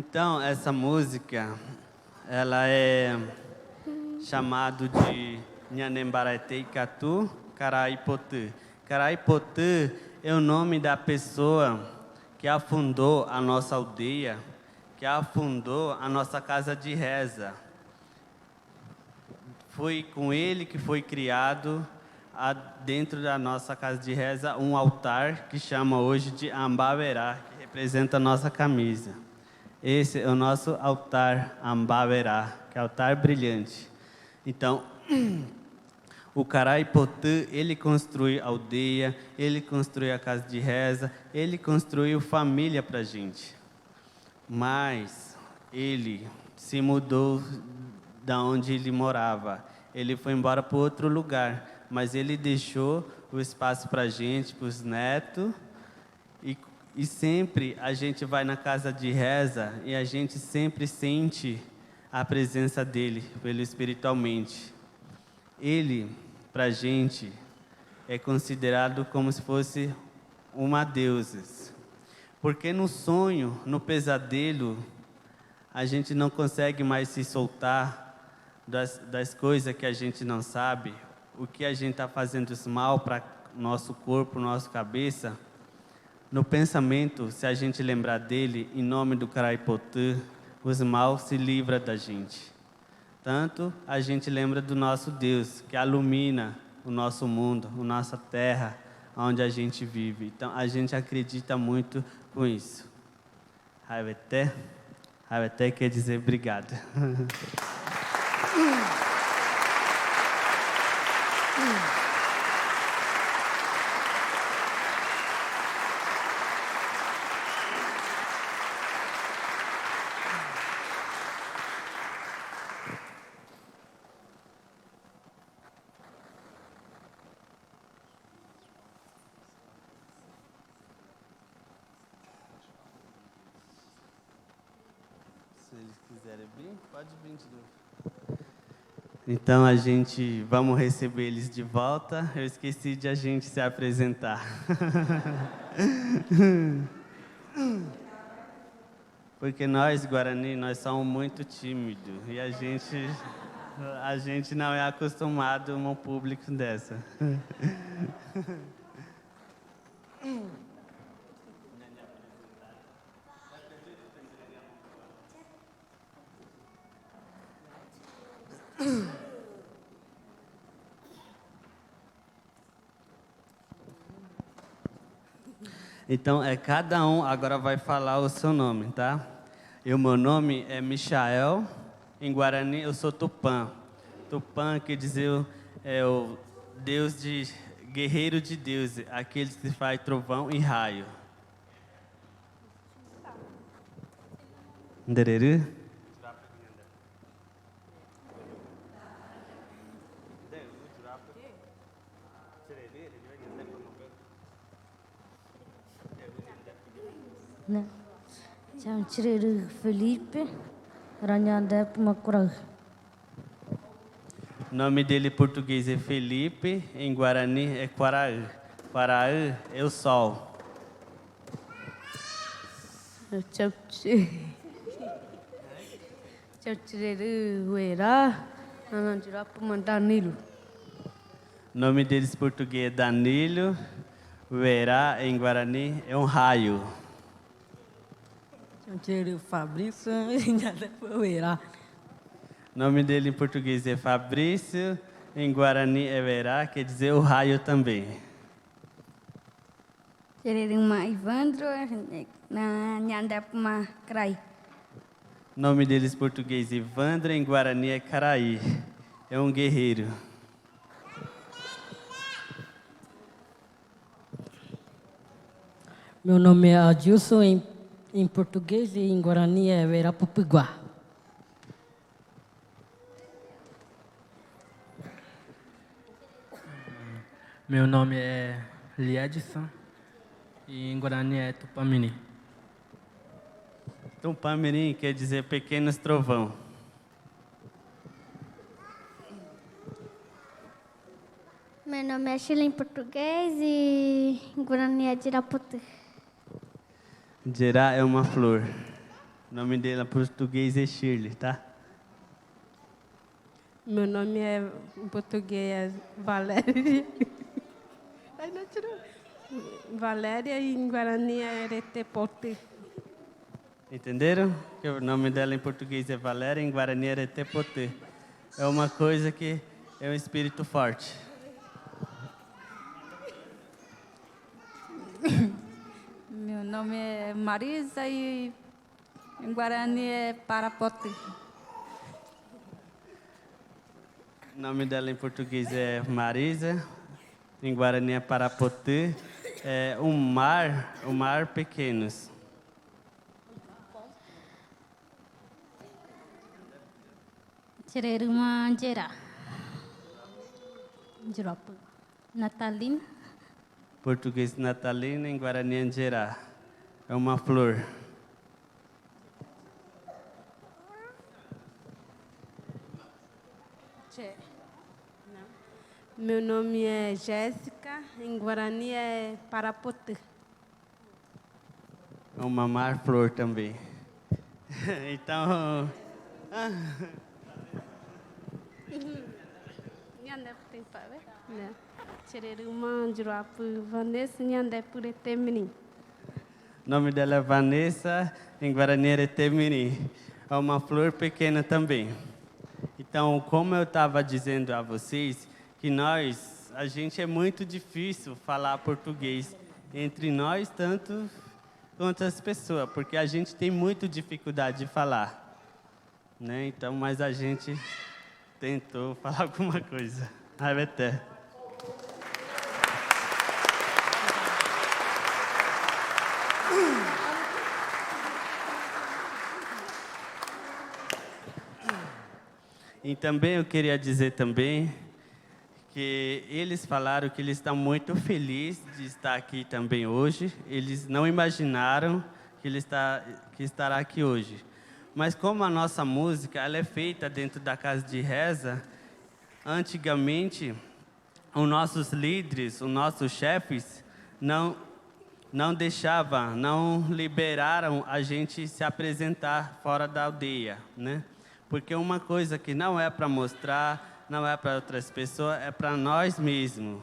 Então, essa música, ela é chamada de Nhanembarete Katu Karaipotê. Karaipotê é o nome da pessoa que afundou a nossa aldeia, que afundou a nossa casa de reza. Foi com ele que foi criado, dentro da nossa casa de reza, um altar que chama hoje de Ambaverá, que representa a nossa camisa. Esse é o nosso altar Ambaverá, que é altar brilhante. Então, o Karaipotê, ele construiu aldeia, ele construiu a casa de reza, ele construiu família para a gente. Mas ele se mudou da onde ele morava. Ele foi embora para outro lugar, mas ele deixou o espaço para a gente, para os netos. E sempre a gente vai na casa de reza e a gente sempre sente a presença dele, pelo espiritualmente. Ele, para a gente, é considerado como se fosse uma deusa. Porque no sonho, no pesadelo, a gente não consegue mais se soltar das coisas que a gente não sabe, o que a gente está fazendo mal para nosso corpo, nossa cabeça. No pensamento, se a gente lembrar dele, em nome do Karaipotê, os mal se livram da gente. Tanto a gente lembra do nosso Deus, que ilumina o nosso mundo, a nossa terra, onde a gente vive. Então, a gente acredita muito com isso. Haveté quer dizer obrigado. Se eles quiserem vir, pode vir de novo. Então vamos receber eles de volta. Eu esqueci de a gente se apresentar. Porque nós, Guarani, nós somos muito tímidos. E a gente não é acostumado a um público dessa. Então, cada um agora vai falar o seu nome, tá? O meu nome é Michael, em Guarani eu sou Tupã. Tupã quer dizer o Deus guerreiro de Deus, aquele que faz trovão e raio. Ndereru? Chamo Felipe, Ranhandep Macurag. O nome dele em português é Felipe, em Guarani é Quaraú. Quaraú é o sol. Chamo Uera, Ranhandep Danilo. O nome deles em português é Danilo. Uera, em Guarani, é um raio. Fabrício, O nome dele em português é Fabrício, em Guarani é Verá, quer dizer o raio também. Ivandro, na Nhandepuma Crai. O nome deles em português é Ivandro, em Guarani é Caraí, é um guerreiro. Meu nome é Adilson, em português e em Guarani é Verapupiguá. Meu nome é Liedson e em Guarani é Tupamini. Tupamini quer dizer pequenos trovão. Meu nome é Sheila em português e em Guarani é Dirapotê. Dirá é uma flor. O nome dela em português é Shirley, tá? Meu nome em português é Valéria. Ai, não tirou. Valéria e em Guarani é Eretepote. Entenderam? Que o nome dela em português é Valéria, em Guarani é Eretepote. É uma coisa que é um espírito forte. Meu nome é Marisa e em Guarani é Parapote. O nome dela em português é Marisa, em Guarani é Parapote. É um mar pequenos. Cireruma Jera. Jeropa. Natalina. Português natalina, em Guarani é Angerá. É uma flor. Meu nome é Jéssica, em Guarani é Parapote. É uma mar-flor também. Então... O nome dela é Vanessa, em Guarani é Temini. É uma flor pequena também. Então, como eu estava dizendo a vocês, que a gente é muito difícil falar português entre nós, tanto quanto as pessoas, porque a gente tem muita dificuldade de falar, né? Então, mas a gente tentou falar alguma coisa. Até. E também eu queria dizer também que eles falaram que eles estão muito felizes de estar aqui também hoje. Eles não imaginaram que estará aqui hoje. Mas como a nossa música ela é feita dentro da casa de reza, antigamente os nossos líderes, os nossos chefes, não liberaram a gente se apresentar fora da aldeia, né? Porque uma coisa que não é para mostrar, não é para outras pessoas, é para nós mesmos.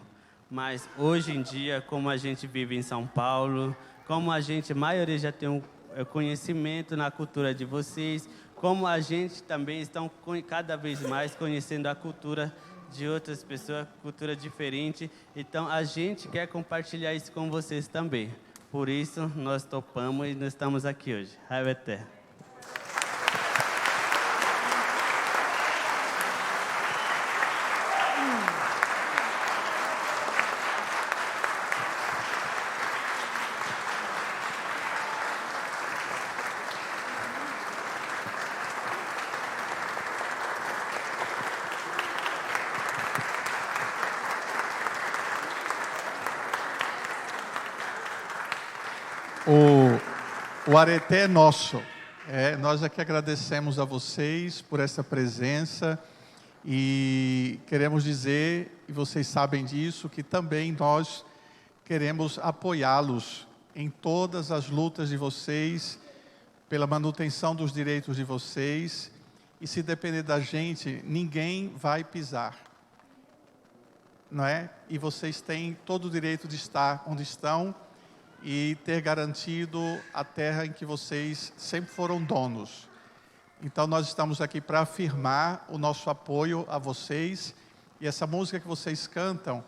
Mas hoje em dia, como a gente vive em São Paulo, como a maioria já tem um conhecimento na cultura de vocês, como a gente também está cada vez mais conhecendo a cultura de outras pessoas, cultura diferente. Então, a gente quer compartilhar isso com vocês também. Por isso, nós topamos e nós estamos aqui hoje. Até. O areté é nosso. Nós aqui agradecemos a vocês por essa presença e queremos dizer, e vocês sabem disso, que também nós queremos apoiá-los em todas as lutas de vocês, pela manutenção dos direitos de vocês, e se depender da gente, ninguém vai pisar, não é? E vocês têm todo o direito de estar onde estão, e ter garantido a terra em que vocês sempre foram donos. Então nós estamos aqui para afirmar o nosso apoio a vocês, e essa música que vocês cantam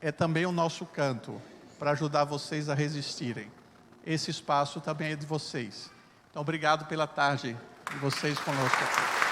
é também o nosso canto, para ajudar vocês a resistirem. Esse espaço também é de vocês. Então obrigado pela tarde de vocês conosco aqui.